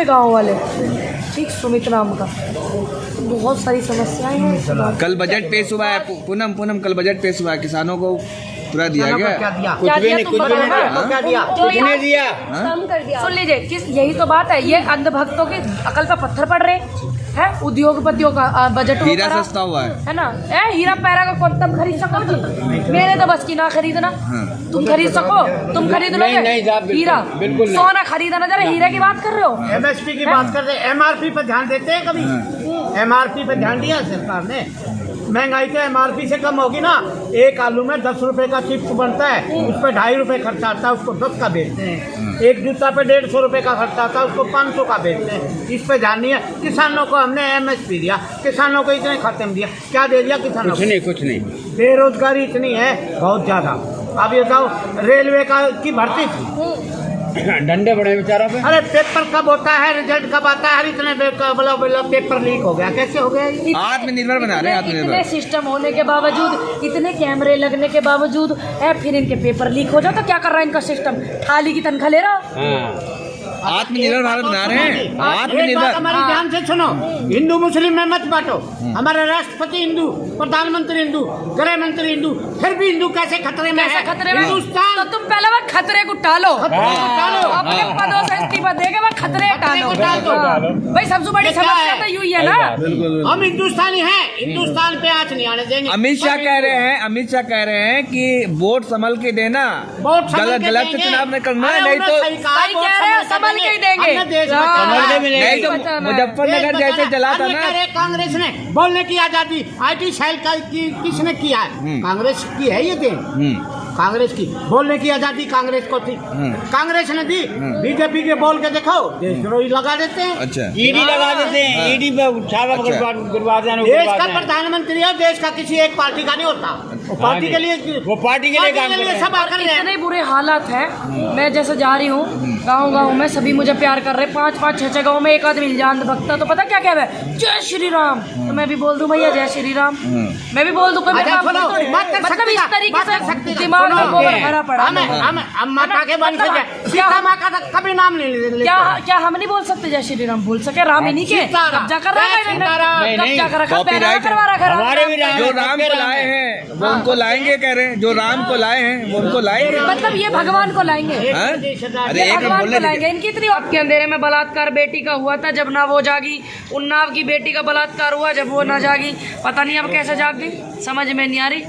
थे गांव वाले, ठीक, सुमित नाम का। बहुत सारी समस्याएं हैं। कल बजट पेश हुआ है पूनम, कल बजट पेश हुआ है, किसानों को पूरा दिया गया? क्या दिया? कुछ भी नहीं दिया। कम कर दिया। सुन लीजिए, यही तो बात है, ये अंधभक्तों की अकल पे पत्थर पड़ रहे हैं। उद्योगपतियों का बजट हीरा सस्ता हुआ है ना? हीरा पैरा का कौन तुम खरीद सको जी? मेरे तो बस की ना खरीदना। तुम खरीद सको, तुम खरीद लोगे हीरा? बिल्कुल सोना खरीदना। जरा हीरे की बात कर रहे हो, MSP की बात कर रहे हैं। MRP पर ध्यान देते हैं कभी? MRP पर ध्यान दिया सरकार ने? महंगाई तो MRP से कम होगी ना। एक आलू में 10 रुपए का चिप्स बनता है, उस पर 2.5 रुपए खर्चा आता है, उसको 10 का बेचते हैं। एक जूता पे 150 रुपए का खर्चा आता है, उसको 500 का बेचते हैं। इस पे ध्यान नहीं है। किसानों को हमने MSP दिया, किसानों को इतने खाते में दिया, क्या दे दिया किसानों को? कुछ नहीं। बेरोजगारी इतनी है बहुत ज्यादा। अब ये बताओ, रेलवे की भर्ती थी, डंडे बड़े बेचारा पे। अरे पेपर कब होता है, रिजल्ट कब आता है, इतने पेपर लीक हो गया, कैसे हो गया ये? आत्मनिर्भर बना रहे हैं, आत्मनिर्भर। इतने सिस्टम होने के बावजूद, इतने कैमरे लगने के बावजूद फिर इनके पेपर लीक हो जाए तो क्या कर रहा है इनका सिस्टम? थाली की तनख्वाह ले रहा। आत्मनिर्भर भारत बना रहे हैं, एक बात आत्मनिर्भर। हमारी ध्यान से सुनो, हिंदू मुस्लिम में मत बांटो। हमारा राष्ट्रपति हिंदू, प्रधानमंत्री हिंदू, गृह मंत्री हिंदू, फिर भी हिंदू कैसे खतरे में है? खतरे में हिंदुस्तान। तो तुम पहले वह खतरे को टालो, अपने पदों से इस्तीफा देके वह खतरे टालो। भाई सबसे बड़ी समस्या तो यही है ना। हम हिंदुस्तानी हैं, हिंदुस्तान पे आँच नहीं आने देंगे। अमित शाह कह रहे हैं कि वोट संभल के देना, गलत से चुनाव नहीं करना है, नहीं तो संभल के ही देंगे। नहीं तो मुजफ्फरनगर जैसे जला था ना। कांग्रेस ने बोलने की आजादी IT सेल किसने किया है? कांग्रेस की है ये देन। कांग्रेस की बोलने की आजादी कांग्रेस को थी, कांग्रेस ने दी। बीजेपी के बोल के देखो, देशद्रोही लगा देते हैं। अच्छा, ईडी लगा देते हैं, ईडी पे देश का प्रधानमंत्री है, देश का किसी एक पार्टी का नहीं होता। पार्टी के लिए काम कर रहे हैं। सब आकर इतने बुरे हालात हैं। मैं जैसे जा रही हूँ गाँव में, सभी मुझे प्यार कर रहे हैं। 5-5, 6-6 गाँव में एक आदमी मिल जाए अंधभक्त तो पता क्या कह रहा है? जय श्री राम। तो मैं भी बोल दूं भैया जय श्री राम, मैं भी बोल दूं। मतलब इस तरीके से दिमाग में गोबर भरा पड़ा। माता के वंश है, सीता माँ का कभी नाम नहीं लेते। क्या हम नहीं बोल सकते जय श्री राम? बोल सके। राम इन्हीं के कब्जा कर रहा है, कब्जा कर रखा, करवा रखा। जो राम को लाए हैं वो उनको लाएंगे, कह रहे हैं। जो राम को लाए हैं वो उनको लाएंगे, मतलब ये भगवान को लाएंगे। अरे भगवान को लाएंगे। इनकी इतनी आपके अंधेरे में बलात्कार बेटी का हुआ था, जब ना वो जागी। उन्नाव की बेटी का बलात्कार हुआ, जब वो ना जागी। पता नहीं अब कैसे जाग गई, समझ में नहीं आ रही।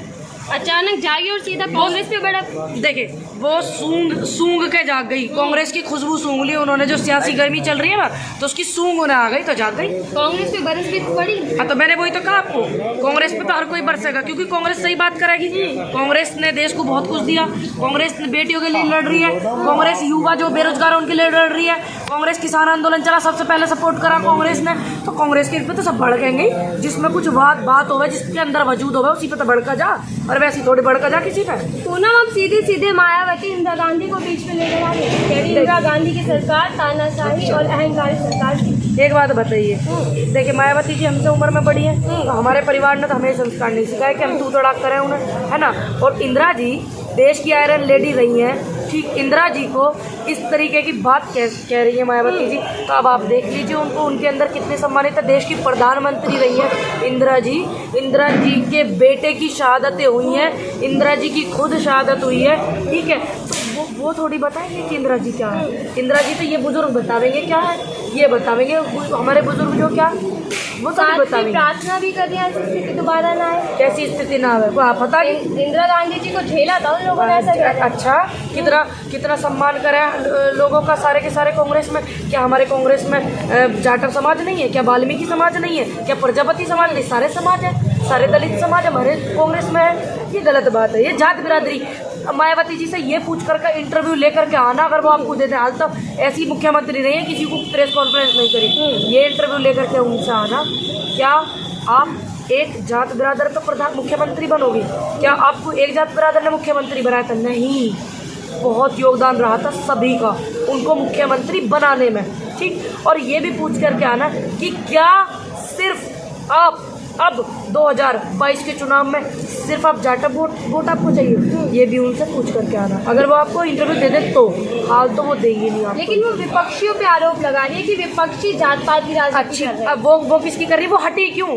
अचानक जागी और सीधा कांग्रेस पे बढ़ा। देखिए वो सूंघ के जाग गई। कांग्रेस की खुशबू सूंघ ली उन्होंने, जो सियासी गर्मी चल रही है ना, तो उसकी सूंघ उन्हें आ गई तो जाग गई। कांग्रेस पे बरस भी पड़ी। हाँ तो मैंने वही तो कहा आपको, कांग्रेस पे तो हर कोई बरसेगा, क्योंकि कांग्रेस सही बात करेगी। कांग्रेस ने देश को बहुत कुछ दिया, कांग्रेस ने बेटियों के लिए लड़ रही है, कांग्रेस युवा जो बेरोजगार है उनके लिए लड़ रही है, कांग्रेस किसान आंदोलन चला, सबसे पहले सपोर्ट करा कांग्रेस ने। तो कांग्रेस के पे तो सब भड़केंगे, जिसमें कुछ बात होगा, जिसके अंदर वजूद होगा, उसी पे तो भड़का जा, और वैसे थोड़ी भड़का जा किसी पे। पूनम अब सीधे मायावती इंदिरा गांधी को बीच में लेकर आ रही। इंदिरा गांधी की सरकार तानाशाही और अहंकारी सरकार थी। एक बात बताइए, देखिए मायावती जी हमसे उम्र में बड़ी हैं, तो हमारे परिवार ने तो हमें संस्कार नहीं सिखाया कि हम तू तड़ाक करें उन्हें, है ना। और इंदिरा जी देश की आयरन लेडी रही हैं, ठीक। इंदिरा जी को इस तरीके की बात कह रही है मायावती जी, तो अब आप देख लीजिए उनको, उनके अंदर कितने सम्मानित है। देश की प्रधानमंत्री रही है इंदिरा जी। इंदिरा जी के बेटे की शहादतें हुई हैं, इंदिरा जी की खुद शहादत हुई है, ठीक है। तो वो थोड़ी बताएंगे कि इंदिरा जी क्या है। इंदिरा जी तो ये बुजुर्ग बतावेंगे क्या है, ये बतावेंगे। हमारे बुजुर्ग जो क्या वो सब बतावेंगे। प्रार्थना भी कर दिया, ऐसी स्थिति दोबारा ना आए। कैसी स्थिति ना आए, को पता नहीं। इंदिरा गांधी जी को झेला था उन लोगों ने, ऐसा किया। अच्छा, कितना सम्मान करे लोगों का सारे के सारे कांग्रेस में। क्या हमारे कांग्रेस में जाटव समाज नहीं है? क्या वाल्मीकि समाज नहीं है? क्या प्रजापति समाज नहीं? सारे समाज है, सारे दलित समाज हमारे कांग्रेस में है। ये गलत बात है, ये जात बिरादरी। मायावती जी से ये पूछ कर इंटरव्यू लेकर के आना, अगर वो आपको देते हैं। हाल तक ऐसी मुख्यमंत्री नहीं है किसी को प्रेस कॉन्फ्रेंस नहीं करी, ये इंटरव्यू लेकर के उनसे आना। क्या आप एक जात बिरादर का प्रधान मुख्यमंत्री बनोगे? क्या आपको एक जात बिरादर ने मुख्यमंत्री बनाया था? नहीं, बहुत योगदान रहा था सभी का उनको मुख्यमंत्री बनाने में, ठीक। और ये भी पूछ करके आना कि क्या सिर्फ आप अब 2022 के चुनाव में सिर्फ आप जाटव वोट आपको चाहिए, ये भी उनसे पूछ करके आना। अगर वो आपको इंटरव्यू दे दे तो, हाल तो वो देंगे नहीं आपको। लेकिन वो विपक्षियों पे आरोप लगा रही है कि विपक्षी जात पात की राजनीति अच्छी, कर रहे हैं। अब वो किसकी कर रही है? वो हटी क्यों?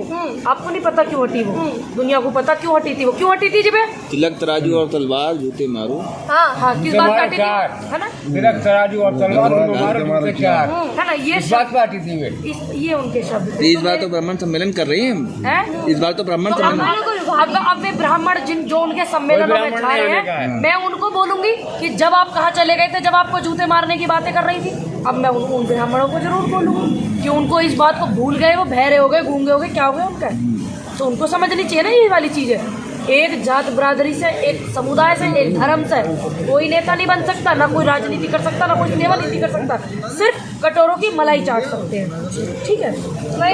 आपको नहीं पता क्यों हटी वो? दुनिया को पता क्यों हटी थी वो? क्यों हटी थी जी? तिलक तराजू और तलवार जूते मारो। हाँ, किस बात पे हटी थी? है ना, तिलक तराजू और तलवार है ना, ये बात पे हटी थी वे। ये उनके शब्द तो इस बार तो ब्राह्मण सम्मेलन कर रही हैं, हैं। इस बार तो ब्राह्मण तो सम्मेलन। अब वे ब्राह्मण जो उनके सम्मेलनों में जा रहे हैं, मैं उनको बोलूंगी कि जब आप कहाँ चले गए थे जब आपको जूते मारने की बातें कर रही थी? अब मैं उन ब्राह्मणों को जरूर बोलूंगी कि उनको इस बात को भूल गए, वो बहरे हो गए, गूंगे हो गए, क्या हो गया उनका। तो उनको समझनी चाहिए ना ये वाली चीजें। एक जात बरादरी से, एक समुदाय से, एक धर्म से कोई नेता नहीं बन सकता, ना कोई राजनीति कर सकता, ना कोई सेवा नीति कर सकता, सिर्फ कटोरों की मलाई चाट सकते हैं। ठीक है,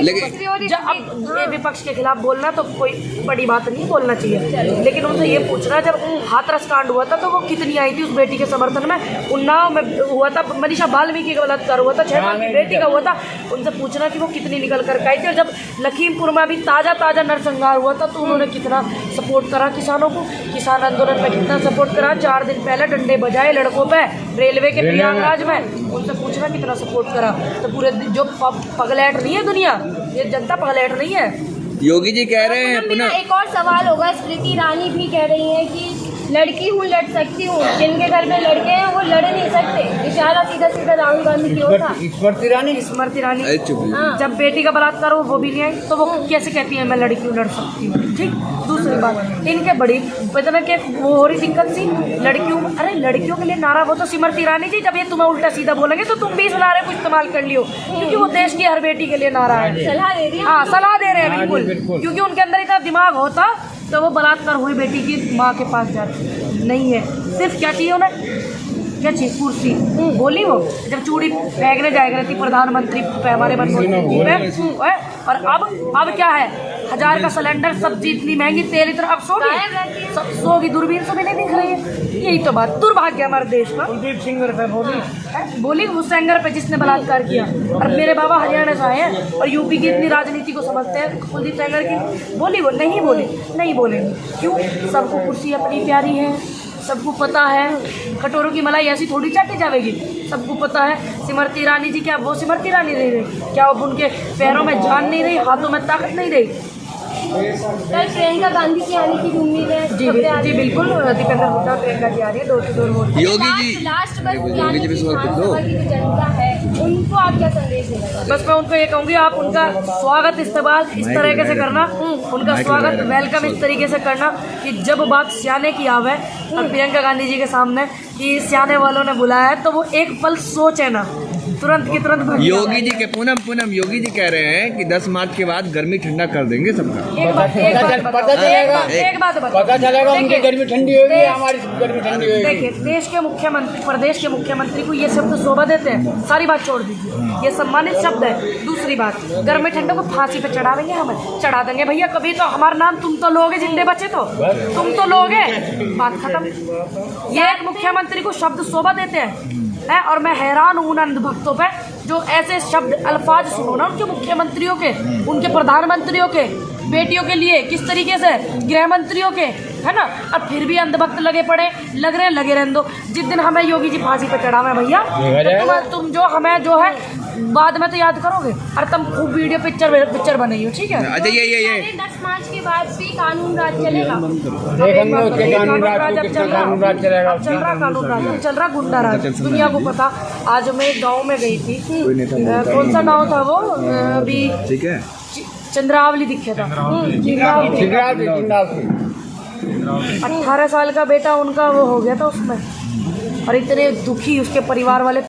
लेकिन जब अब ये विपक्ष के खिलाफ बोलना तो कोई बड़ी बात नहीं, बोलना चाहिए, लेकिन उनसे ये पूछना, जब हाथरस कांड हुआ था तो वो कितनी आई थी उस बेटी के समर्थन में? उन्नाव में हुआ था, मनीषा वाल्मीकि का बलात्कार हुआ था, 6 साल की बेटी का हुआ था, उनसे पूछना कि वो कितनी निकल कर आई थी। और जब लखीमपुर में अभी ताज़ा नरसंहार हुआ था तो उन्होंने कितना सपोर्ट करा किसानों को, किसान आंदोलन में कितना सपोर्ट करा। 4 दिन पहले डंडे बजाए लड़कों पे रेलवे के प्रयागराज में, उनसे पूछना कितना सपोर्ट करा। तो पूरे जो पगलेट नहीं है दुनिया, ये जनता पगलेट नहीं है। योगी जी कह रहे हैं पुनः एक और सवाल होगा, स्मृति ईरानी भी कह रही हैं कि लड़की हूँ, लड़ सकती हूँ, जिनके घर में लड़के हैं वो लड़ नहीं सकते। इशारा सीधा सीधा राहुल गांधी की ओर था। स्मृति ईरानी जब बेटी का बलात्कार हो वो भी नहीं आई, तो वो कैसे कहती है मैं लड़की हूँ, लड़ सकती हूँ? ठीक। दूसरी बात, इनके बड़ी पता कि वो हो रही दिक्कत सी लड़कियों, अरे लड़कियों के लिए नारा, वो तो स्मृति ईरानी जी जब ये तुम्हें उल्टा सीधा बोलेंगे तो तुम भी इस नारे को इस्तेमाल कर लियो, क्योंकि वो देश की हर बेटी के लिए नारा है, सलाह दे रही है। हाँ, सलाह दे रहे हैं बिल्कुल, क्योंकि उनके अंदर इतना दिमाग होता तो वो बलात्कार हुई बेटी की माँ के पास जाती नहीं है। सिर्फ क्या चाहिए उन्हें? क्या चाहिए? कुर्सी। बोली वो जब चूड़ी फेंकने जाएगा रहती प्रधानमंत्री हमारे मनमोहन। और अब क्या है? 1000 का सिलेंडर, सब्जी इतनी महंगी, तेल इतना, अब सौ की दूरबीन से भी नहीं दिख रही है। यही तो बात, दुर्भाग्य हमारे देश का। कुलदीप सिंह बोली उस सेंगर पे जिसने बलात्कार किया, और मेरे बाबा हरियाणा से आए हैं और यूपी की इतनी राजनीति को समझते हैं, कुलदीप सेंगर की बोली वो नहीं बोलेंगे। क्यों? सबको कुर्सी अपनी प्यारी है, सबको पता है कटोरों की मलाई ऐसी थोड़ी चाटी जाएगी, सबको पता है। स्मृति ईरानी जी, क्या वो स्मृति ईरानी नहीं रही? क्या अब उनके पैरों में जान नहीं रही, हाथों में ताकत नहीं रही? कल प्रियंका गांधी की आने की उम्मीद है। जी बिल्कुल, दीपेंद्र हुड्डा प्रियंका जी आ रही है, door to door vote. Yogi ji last बस यानी कि विधानसभा की जो जनता है उनको आप क्या संदेश देना? बस मैं उनको ये कहूँगी, आप उनका स्वागत इस्तेमाल इस तरीके से करना, उनका स्वागत वेलकम इस तरीके से करना कि जब बात सियाने की आवे और प्रियंका गांधी जी के सामने कि सियाने वालों ने बुलाया है, तो वो एक पल सोचे ना, तुरंत की तुरंत भाग योगी जी के पूनम योगी जी कह रहे हैं कि 10 मार्च के बाद गर्मी ठंडा कर देंगे सबका। एक बात पता चलेगा उनकी गर्मी ठंडी होगी, हमारी गर्मी ठंडी होगी। देखिए, देश के मुख्यमंत्री, प्रदेश के मुख्यमंत्री को ये शब्द शोभा देते हैं, सारी बात छोड़ दीजिए, ये सम्मानित शब्द है। दूसरी बात, गर्मी ठंडों को फांसी पे चढ़ावेंगे, हमें चढ़ा देंगे भैया, कभी तो हमारा नाम तुम तो लोगे, जिंदे बचे तो तुम तो लोगे, बात खत्म। ये एक मुख्यमंत्री को शब्द शोभा देते हैं, और मैं हैरान हूं उन अंधभक्तों पे जो ऐसे शब्द अल्फाज सुनो ना उनके मुख्यमंत्रियों के, उनके प्रधानमंत्रियों के, बेटियों के लिए किस तरीके से, गृह मंत्रियों के, है ना, और फिर भी अंधभक्त लगे रहने दो। जिस दिन हमें योगी जी फांसी पे चढ़ावे भैया, तो तुम जो हमें जो है बाद में तो याद करोगे, और तुम खूब वीडियो पिक्चर बनाइयो, ठीक है? अच्छा, ये 10 मार्च के बाद भी कानून राज चलेगा। चल रहा गुंडा राज, दुनिया को पता। आज मैं एक गाँव में गई थी, कौन सा गाँव था वो, अभी ठीक है, चंद्रावली दिखे था, 18 साल का बेटा उनका वो हो गया था उसमें, और इतने दुखी उसके परिवार वाले